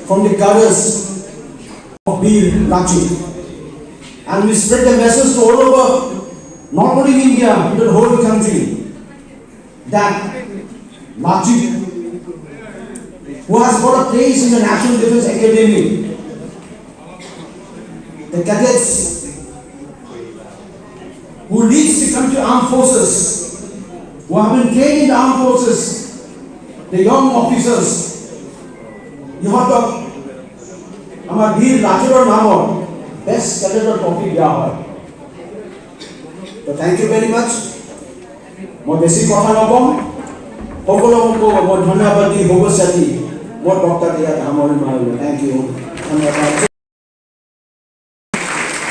from the cadres of Veer Lachit. And we spread the message to all over, not only in India, but the whole country, that Lachit, who has got a place in the National Defence Academy, the cadets who leads the country armed forces, who have been trained in the armed forces, the young officers, you have to our Veer Lachit Naam best cadet trophy diya hoy. So thank you very much. Moi besi kotha nabom. Hokolo ko moi dhanyabad di bhogosati. Moi doctor ya amori maru. Thank you. Dhanyabad.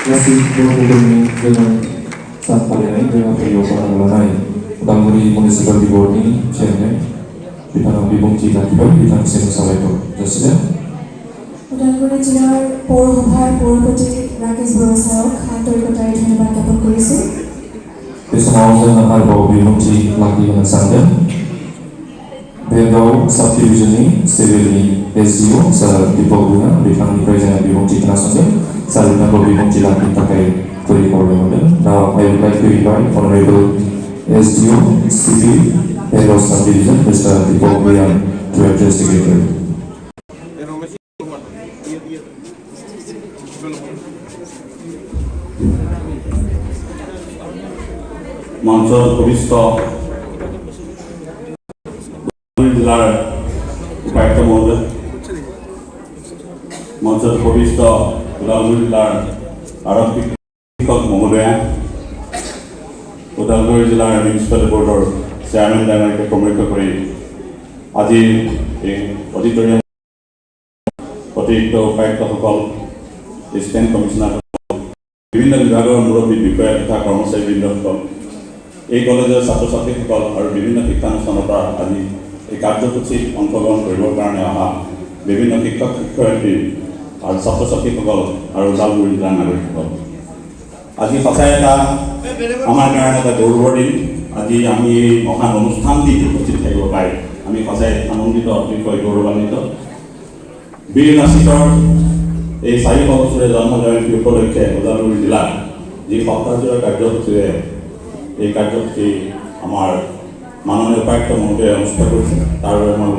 Lachit Barphukan dengan saat paling dengan perjuangan melalui Udalguri Municipal Board ini chairman Bipana Bibungji Lachit Bipana Singh Salaipo. President. Udalguri জিলাৰ পৌৰসভাৰ পৌৰপতি ৰাকেশ বৰুৱাক আন্তৰিকতাৰে ধন্যবাদ জ্ঞাপন কৰিছো। Di semalam saya bawa Bibungji Lachit dengan Sanggan. Beliau subdivision ini civil SDO sa Dipoguna Bipana President Bibungji kena Sanggan. Saya bawa Bibungji Lachit pakai turi koordinator. Now I would like to invite Honorable SDO Civil Head of Subdivision Mr. Dipoguna to address the gathering. মঞ্চৰ উপস্থিত জিলাৰ উপায়ুক্ত মহোদয়, মঞ্চৰ উপস্থিত উদালগুৰি জিলাৰ আৰক্ষী শিক্ষক মহোদয়া, উদালগুৰি জিলাৰ মিউনিচিপাল বৰ্ডৰ চেয়াৰমেন ডাঙৰীয়াকে প্ৰমুখ্য কৰি আজিৰ এই অডিটৰিয়াম অতিৰিক্ত উপায়ুক্তসকল, এছিষ্টেণ্ট কমিশ্যনাৰসকল, বিভিন্ন বিভাগৰ মুৰব্বী বিষয়া তথা কৰ্মচাৰীবৃন্দসকল, এই কলেজৰ ছাত্ৰ ছাত্ৰীসকল আৰু বিভিন্ন শিক্ষানুষ্ঠানৰ পৰা আজি এই কাৰ্যসূচীত অংশগ্ৰহণ কৰিবৰ কাৰণে অহা বিভিন্ন শিক্ষক শিক্ষয়িত্ৰী আৰু ছাত্ৰ ছাত্ৰীসকল আৰু ওদালগুৰি জিলাৰ নাগৰিকসকল, আজি সঁচাই এটা আমাৰ কাৰণে এটা গৌৰৱৰ দিন। আজি আমি এই মহান অনুষ্ঠানটিত উপস্থিত থাকিব পাই আমি সঁচাই আনন্দিত, অতিশয় গৌৰৱান্বিত। বীৰ লাচিতৰ এই 400 বছৰীয়া জন্ম জয়ন্তী উপলক্ষে ওদালগুৰি জিলাত যি সপ্তাহজোৰা কাৰ্যসূচীৰে এই কাৰ্যসূচী আমাৰ মাননীয় উপায়ুক্ত মহোদয়ে অনুষ্ঠিত কৰিছে, তাৰ বাবে মই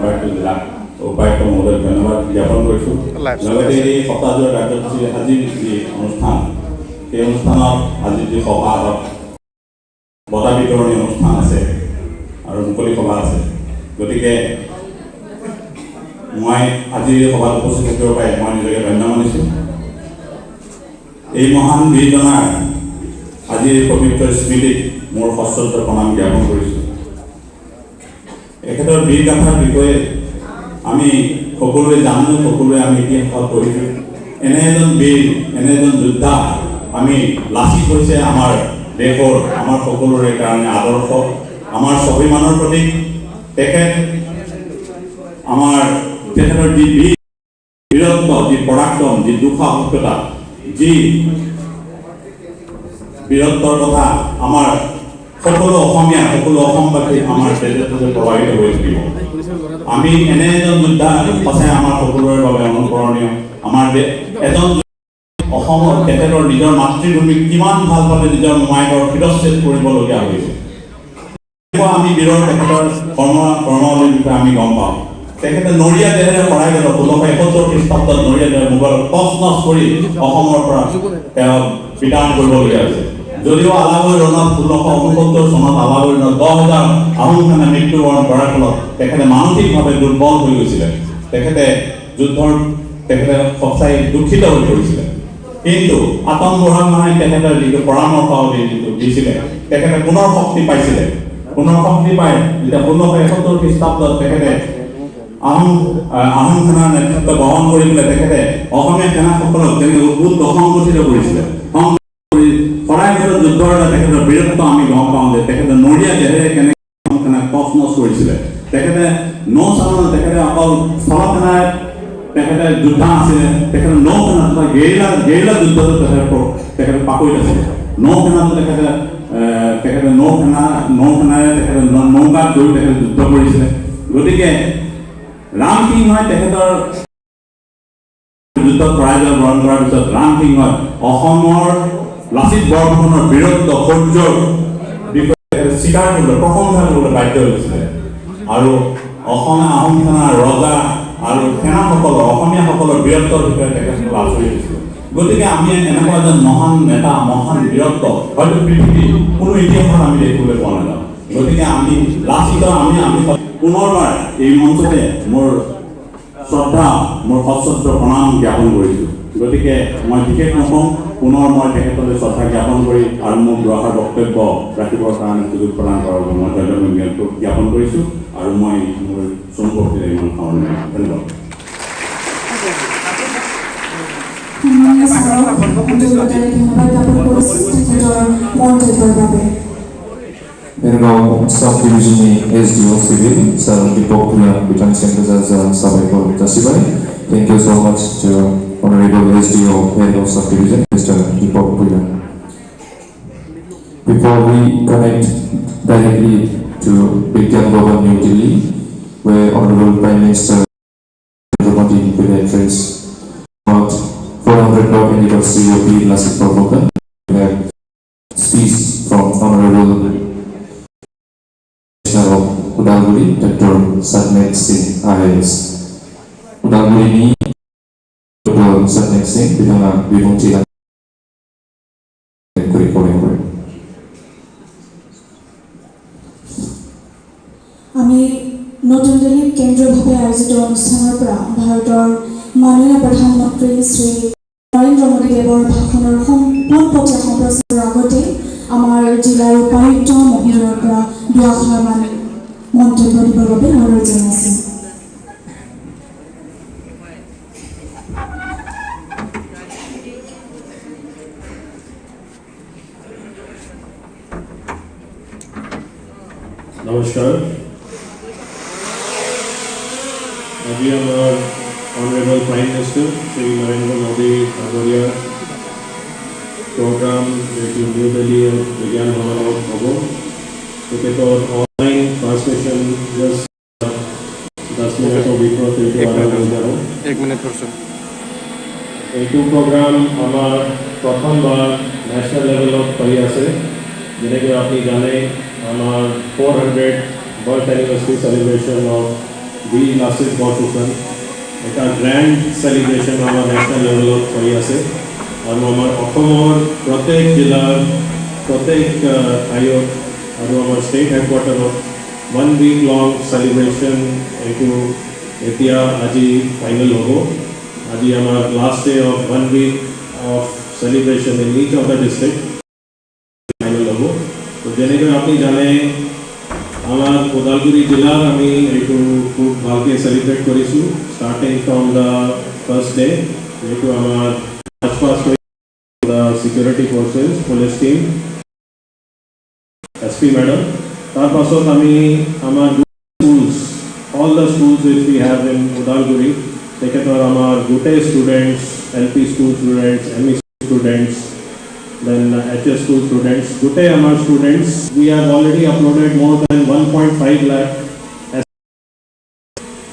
উপায়ুক্ত মহোদয়ক ধন্যবাদ জ্ঞাপন কৰিছোঁ। লগতে এই সপ্তাহজোৰা কাৰ্যসূচী আজিৰ যি অনুষ্ঠান, সেই অনুষ্ঠানত আজিৰ যি সভা বঁটা বিতৰণী অনুষ্ঠান আছে আৰু মুকলি সভা আছে, গতিকে মই আজিৰ সভাত উপস্থিত থাকিব পাই মই নিজকে ধন্য মানিছোঁ। এই মহান বীৰজনাৰ আজিৰ পবিত্ৰ স্মৃতিত মোৰ সশ্ৰদ্ধ প্ৰণাম জ্ঞাপন কৰিছোঁ। এখেতৰ বীৰ গাথাৰ বিষয়ে আমি সকলোৱে জানো, সকলোৱে আমি ইতিহাসত পঢ়িছোঁ। এনে এজন বীৰ, এনে এজন যোদ্ধা আমি লাচিত হৈছে আমাৰ দেশৰ, আমাৰ সকলোৰে কাৰণে আদৰ্শ, আমাৰ স্বাভিমানৰ প্ৰতীক। তেখেত আমাৰ তেখেতৰ যি বীৰত্ব, যি পৰাক্ৰম, যি দুঃসাহসিকতা, যি বীৰত্বৰ কথা আমাৰ সকলো অসমীয়া, সকলো অসমবাসী আমাৰ তেজে তেজে প্ৰভাৱিত হৈ থাকিব। আমি এনে এজন যোদ্ধা সঁচাই আমাৰ সকলোৰে বাবে অনুকৰণীয়। আমাৰ এজন অসমত তেখেতৰ নিজৰ মাতৃভূমিক কিমান ভাল পালে নিজৰ মোমায়েকৰ শিৰচ্ছেদ কৰিবলগীয়া হৈছে। আমি বীৰৰ তেখেতৰ কৰ্মাৱলীৰ বিষয়ে আমি গম পাওঁ। তেখেতে নৰিয়া দেহেৰে শৰাই গ'ল 1671 খ্ৰীষ্টাব্দত নৰিয়া দেহে মোগলক তছ নছ কৰি অসমৰ পৰা তেওঁ বিতাড়ন কৰিবলগীয়া হৈছে। যদিও আলাগৈ ৰণত 1669 চনত আলাগৈ ৰণত 10,000 আহোম সেনা মৃত্যুবৰণ কৰাৰ ফলত তেখেতে মানসিকভাৱে দুৰ্বল হৈ গৈছিলে। তেখেতে তেখেতে সঁচাই দুখিত হৈ পৰিছিলে। কিন্তু আতম বুঢ়াগোহাঁই তেখেতৰ যিটো পৰামৰ্শ যিটো দিছিলে, তেখেতে পুনৰ শক্তি পাইছিলে। পুনৰ শক্তি পাই যেতিয়া 1671 খ্ৰীষ্টাব্দত তেখেতে আহোম সেনাৰ নেতৃত্ব বহন কৰি পেলাই তেখেতে অসমীয়া সেনাসকলক তেনেকৈ সংগঠিত কৰিছিলে। শৰাইঘাটৰ যুদ্ধৰ তেখেতৰ বীৰত্ব আমি গম পাওঁ যে তেখেতে নৰিয়া দেহেৰে কেনেকৈ আহোম সেনাক তছ নছ কৰিছিলে। তেখেতে নৌচালনা, তেখেতে অকল স্থলসেনাৰ তেখেতে যোদ্ধা আছিলে, তেখেতে নৌসেনা তথা গেৰিলা যুদ্ধতো তেখেতে পাকৈত আছিলে। নৌসেনাতো তেখেতে নৌসেনাৰে তেখেতে নৌকাত গৈ তেখেতে যুদ্ধ কৰিছিলে। গতিকে ৰামসিংহই তেখেতৰ যুদ্ধত পৰাজয় বৰণ কৰাৰ পিছত ৰাম সিংহই অসমৰ লাচিত বৰফুকনৰ বীৰত্ব শৌৰ্যৰ বিষয়ে স্বীকাৰ কৰিবলৈ প্ৰশংসা কৰিবলৈ বাধ্য হৈছিলে আৰু অসমীয়া আহোম সেনাৰ ৰজা আৰু সেনাসকলৰ অসমীয়াসকলৰ বীৰত্বৰ বিষয়ে তেখেতসকলে আচৰিত হৈছিল। গতিকে আমি এনেকুৱা এজন মহান নেতা মহান বীৰত্ব হয়তো পৃথিৱীৰ কোনো ইতিহাসত আমি দেখিবলৈ পোৱা নাযাওঁ। গতিকে আমি লাচিতৰ আমি পুনৰবাৰ এই মঞ্চতে মোৰ শ্ৰদ্ধা মোৰ সশ্ৰদ্ধ প্ৰণাম জ্ঞাপন কৰিছোঁ। গতিকে মই বিশেষ নকওঁ, পুনৰ মই তেখেতলৈ শ্ৰদ্ধা জ্ঞাপন কৰি আৰু মোক দুআষাৰ বক্তব্য ৰাখিবৰ কাৰণে সুযোগ প্ৰদান কৰাৰ বাবে মই ধন্যবাদ জ্ঞাপন কৰিছোঁ আৰু মই মোৰ চমুকৈ ইমান সামৰণি মাৰিছোঁ। ধন্যবাদ। And now subdivision SDO Civil, Sir Dipokria, Bitansian Gaza, Sabaiko Tasibai. Thank you so much to Honorable SDO, Head of Subdivision, Mr. Dipokria. Before we connect directly to Bigyan Bhavan, New Delhi, where Honorable Prime Minister Modi will address about 400 candidates of COP Lachit Barphukan. We have speech from Honorable of Udalguri, Dr. Satnek Singh, IAS. Udalguri ni Dr. Satnek Singh bidang bimungci kurikulum. আমি নতুন দিল্লীত কেন্দ্ৰীয়ভাৱে আয়োজিত অনুষ্ঠানৰ পৰা ভাৰতৰ মাননীয় প্ৰধানমন্ত্ৰী শ্ৰী নৰেন্দ্ৰ মোদী দেৱৰ ভাষণৰ পোনপটীয়া সম্প্ৰচাৰৰ আগতে আমাৰ জিলাৰ উপায়ুক্ত মহোদয়ৰ পৰা দুআষাৰমান মন্তব্য দিবৰ বাবে অনুৰোধ জনাইছোঁ। নমস্কাৰ। আজি আমাৰ honourable prime minister Shri Narendra Modi ডাঙৰীয়াৰ program to New Delhi Vigyan Bhavanot Hobo. তেখেতৰ অনলাইন ট্ৰান্সলেশ্যন জাষ্ট 10 মিনিটৰ ভিতৰত এইটো আৰম্ভ হৈ যাব। 1 মিনিট হৈছে। এইটো প্ৰগ্ৰাম আমাৰ প্ৰথমবাৰ নেশ্যনেল লেভেলত হৈ আছে। যেনেকৈ আপুনি জানে আমাৰ 400 বাৰ্থ এনিভাৰ্চাৰী চেলিব্ৰেশ্যন অফ বি লাচিত বৰফুকন এটা গ্ৰেণ্ড চেলিব্ৰেশ্যন আমাৰ নেশ্যনেল লেভেলত হৈ আছে আৰু আমাৰ অসমৰ প্ৰত্যেক জিলাৰ প্ৰত্যেক ঠাইত আৰু আমাৰ ষ্টেট হেডকোৱাৰ্টাৰত 1 week long চেলিব্ৰেশ্যন এইটো এতিয়া আজি ফাইনেল হ'ব। আজি আমাৰ লাষ্ট ডে অফ 1 week অফ celebration in each of the district final হ'ব। তো যেনেকৈ আপুনি জানে আমাৰ ওদালগুৰি জিলাৰ আমি এইটো খুব ভালকৈ চেলিব্ৰেট কৰিছোঁ starting from the first day. যিহেতু আমাৰ first the security forces, police team, SP madam. Tar pasot ami amar schools, all the schools which we have in Udalguri, teketor amar gute students, LP school students, ME students, then HS school students, gute amar students. We have already uploaded more than 1.5 lakh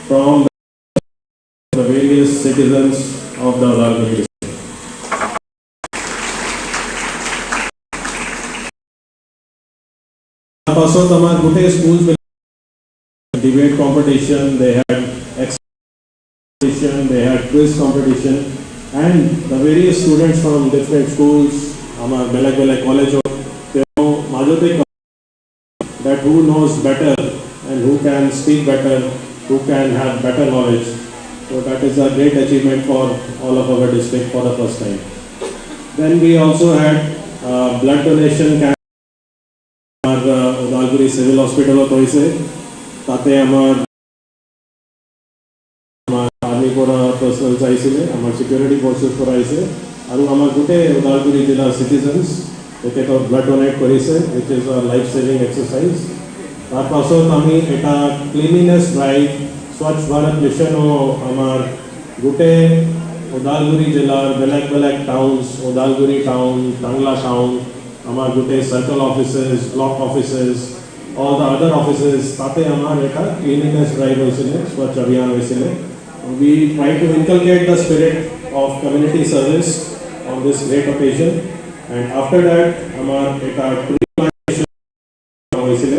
from the various citizens of the Udalguri district. Also, our good schools with debate competition, they had exhibition, they had quiz competition, and the various students from different schools, our Belak college, they know that who knows better and who can speak better, who can have better knowledge. So that is a great achievement for all of our district for the first time. Then we also had blood donation camp. Udalguri Civil Hospital hoise tate amar army pora personnel aisile amar security forces pora aise aru amar gote Udalguri jila citizens teketor blood donate korise which is a life saving exercise. Tar pasot ami eta cleanliness drive Swachh Bharat mission o amar gote Udalguri jilar belak towns, Udalguri town, Tangla town, amar gote circle offices, block offices, all the other offices, tate amar eta cleanliness drive hoisile, Swachh Abhiyan hoisile. We try to inculcate the spirit of community service on this great occasion. And after that, our tree plantation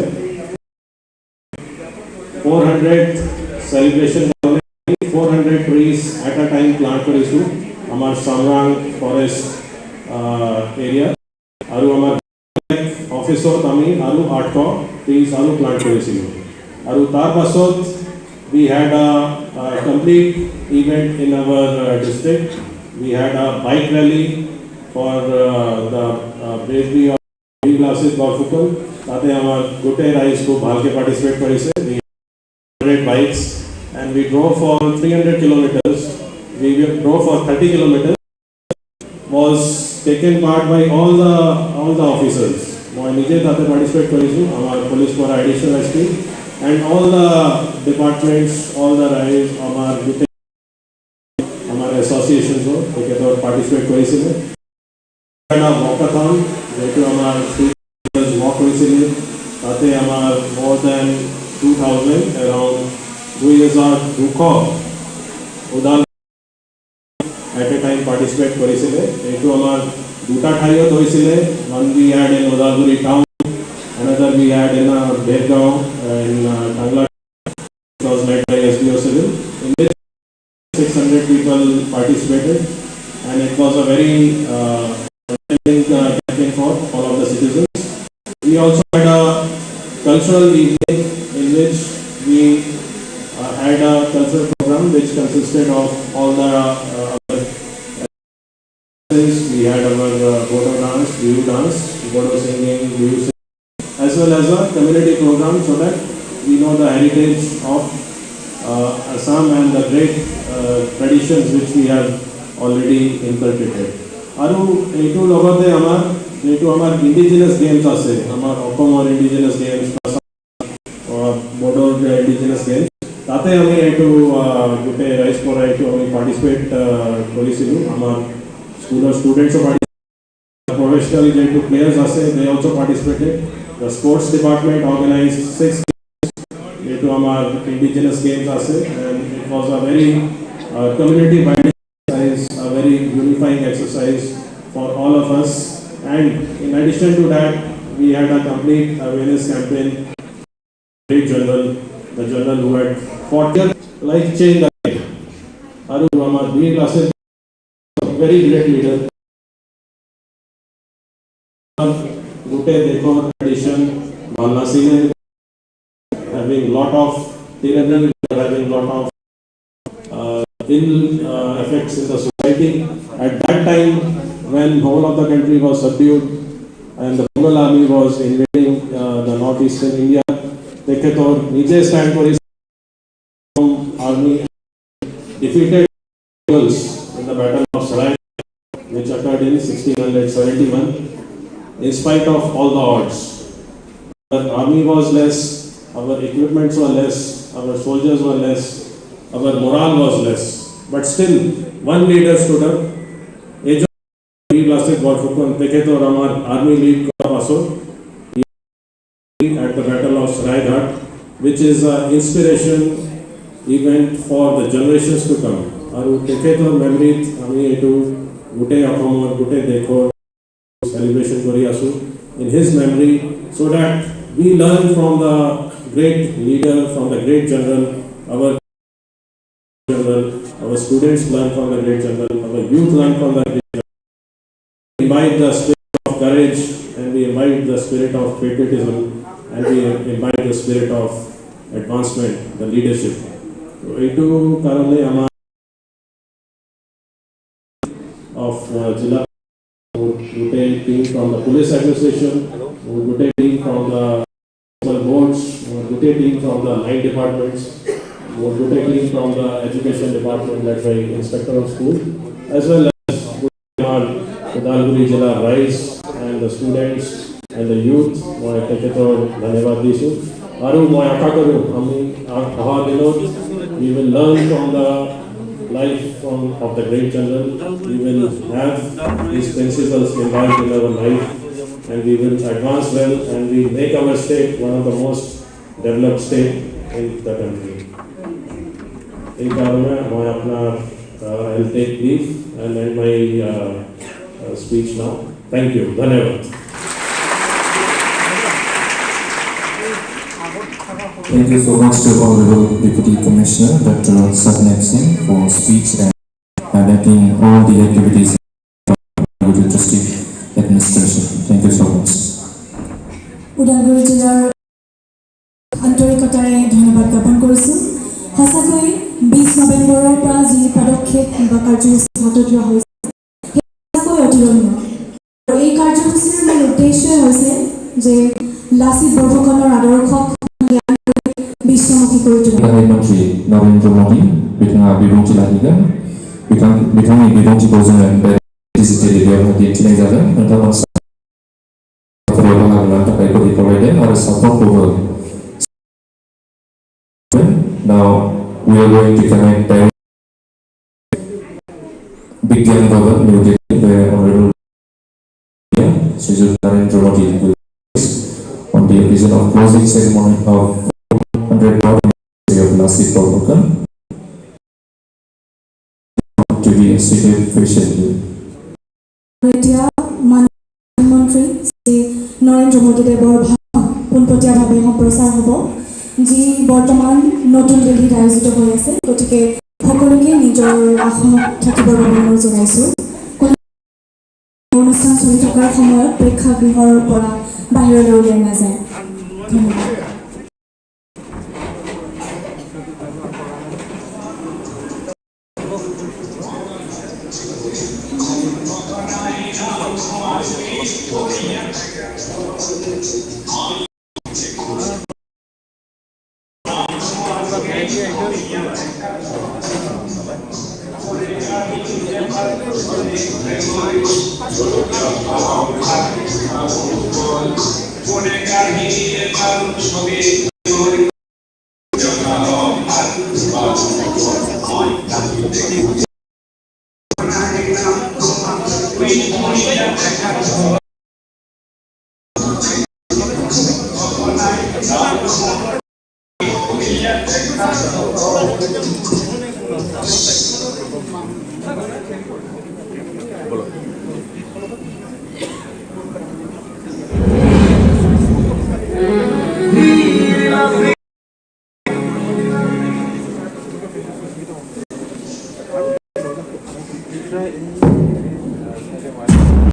400 celebration 400 trees at a time plant korisu amar Samrang forest area aru amar office ami aru 800 trees aru plant korisilu aru tar pasot we had a complete event in our district. We had a bike rally for the bravery of Lachit Barphukan. Tate amar gote rise ko bhal ke participate korise. We had bikes and we drove for 300 kilometers. We drove for 30 kilometers. Was taken part by all the officers. Moi nije tate participate korisu. Amar police for additional SP and all the departments, all the rides, amar gote amar associations ho teketor participate korisile. And a walkathon, যেটো আমার walk হয়েছিল তাতে আমার more than 2000 around 2002 Udalguri at a time participate করেছিল এইটো আমার দুটা ঠাইত হয়েছিল one we had in Udalguri town, another we had in Bergaon in Tangla. It was led by SDO Civil. In which 600 people participated and it was a very campaign for all of the citizens. We also had a cultural evening in which we had a cultural program which consisted of all the we had our Bodo dance, Bihu dance, Bodo singing, Bihu singing, as well as a community program so that we know the heritage of Assam and the great traditions which we have already inculcated. আৰু এইটো লগতে আমাৰ যেটো আমাৰ indigenous games আছে আমাৰ অসমৰ indigenous games বৰ্ডৰ ইন্ডিজিনাস গেমস তাতে আমি এইটো গোটে ৰাইজ পৰা এইটো আমি পাৰ্টিসিপেট কৰিছিলো আমাৰ স্কুলৰ ষ্টুডেন্টস professional যেটো প্লেয়ার্স আছে they also participated. The sports department organized 6 যেটো আমাৰ ইন্ডিজিনাস গেমস আছে and it was a very community binding exercise, a very unifying exercise for all of us. And in addition to that, we had a complete awareness campaign. Great general, the general who had fought life change the life. Aru Amar Veer Lachit, very great leader. Gute Dekho tradition, Valnasine having lot of having lot of ill effects in the society. At that time, when whole of the country was subdued and the Mughal army was invading the northeastern India, Teketor nije stand for his army defeated Mughals in the Battle of Sarai, which occurred in 1671. In spite of all the odds, our army was less, our equipments were less, our soldiers were less, our morale was less, but still one leader stood up. Lachit Barphukan teketor amar army lead kora pasot at the Battle of Sarai Ghat, which is an inspiration event for the generations to come. Aru teketor memory ami etu gote akomor gote dekho celebration kori asu in his memory, so that we learn from the great leader, from the great general, our students learn from the great general, our youth learn from the great general. We invite the spirit of courage and we invite the spirit of patriotism and we invite the spirit of advancement, the leadership. So, etu karone amar of Jilla Gute team from the police administration, Gute team from the boards, Gute team from the line departments, Gute team from the education department led by inspector of school, as well as Udalguri Jilla Rise and the students and the youth. Moi teketor dhanyawad disu. Aru moi asha karu ami ahar dinot we will learn from the life of the great general. We will have these principles involved in our life and we will advance well and we make our state one of the most developed state in the country. In karone moi apna I'll take leave and end my speech now. Thank you. Dhanyavad. Thank you so much to Honorable Deputy Commissioner Dr. Satnam Singh for speech and highlighting all the activities of the district administration. Thank you so much. Udalguri জিলাৰ আন্তৰিকতাৰে ধন্যবাদ জ্ঞাপন কৰিছোঁ। সঁচাকৈ 20 নৱেম্বৰৰ পৰা যি পদক্ষেপ বা কাৰ্যসূচী হাতত লোৱা হৈছে সঁচাকৈ অতুলনীয়। আৰু এই কাৰ্যসূচীৰ মূল উদ্দেশ্যই হৈছে যে লাচিত বৰফুকনৰ আদৰ্শক বিশ্বমুখী কৰি তোলা। प्रधानमंत्री नरेंद्र मोदी बिथाङा बिबुंथि लाखिगोन। बिथांनि बिबुंथिखौ जोङो डिजिटेलि बेयाव दिन्थिनाय जादों। नोंथांमोना बाहागो लानो थाखाय गथि फरायदों आरो साफ्रोमखौबो Now we are going to connect direct Bigyan Bhavan, New Delhi, where Honorable Sri Narendra Modi will on the occasion of closing ceremony of 100th anniversary of Lachit Barphukan to be instituted officially. এতিয়া মন্ত্ৰী শ্ৰী নৰেন্দ্ৰ মোদী দেৱৰ ভাষণ পোনপটীয়াভাৱে সম্প্ৰচাৰ হ'ব, যি বৰ্তমান নতুন দিল্লীত আয়োজিত হৈ আছে। গতিকে সকলোকে নিজৰ আসনত থাকিবৰ বাবে অনুৰোধ জনাইছোঁ। অনুষ্ঠান চলি থকাৰ সময়ত প্ৰেক্ষাগৃহৰ পৰা বাহিৰলৈ ওলাই নাযায়। ধন্যবাদ।